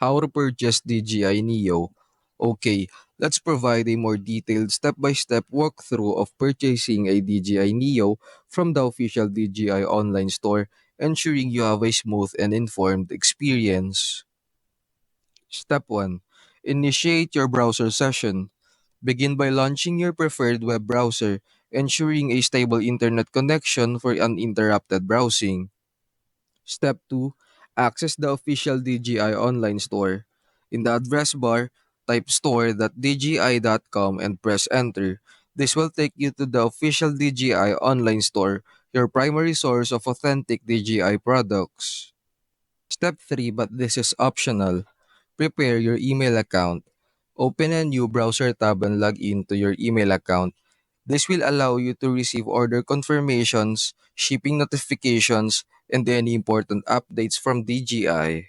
How to purchase DJI Neo? Okay, let's provide a more detailed step-by-step walkthrough of purchasing a DJI Neo from the official DJI online store, ensuring you have a smooth and informed experience. Step 1. Initiate your browser session. Begin by launching your preferred web browser, ensuring a stable internet connection for uninterrupted browsing. Step 2. Access the official DJI online store. In the address bar, type store.dji.com and press enter. This will take you to the official DJI online store, your primary source of authentic DJI products. Step 3, but this is optional. Prepare your email account. Open a new browser tab and log in to your email account. This will allow you to receive order confirmations, shipping notifications, and any important updates from DJI.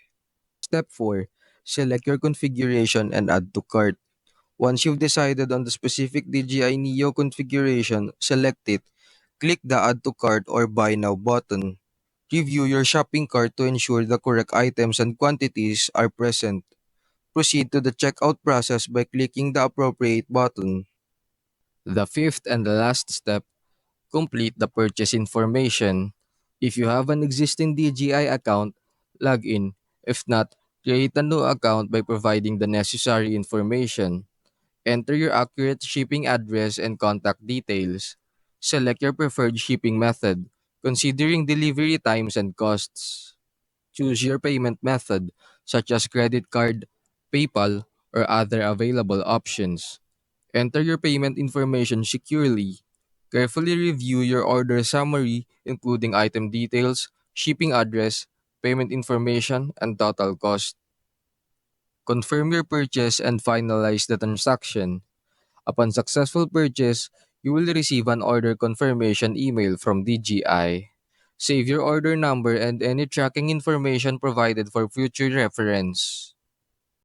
Step 4. Select your configuration and add to cart. Once you've decided on the specific DJI Neo configuration, select it. Click the Add to Cart or Buy Now button. Review your shopping cart to ensure the correct items and quantities are present. Proceed to the checkout process by clicking the appropriate button. The fifth and the last step, complete the purchase information. If you have an existing DJI account, log in. If not, create a new account by providing the necessary information. Enter your accurate shipping address and contact details. Select your preferred shipping method, considering delivery times and costs. Choose your payment method, such as credit card, PayPal, or other available options. Enter your payment information securely. Carefully review your order summary, including item details, shipping address, payment information, and total cost. Confirm your purchase and finalize the transaction. Upon successful purchase, you will receive an order confirmation email from DJI. Save your order number and any tracking information provided for future reference.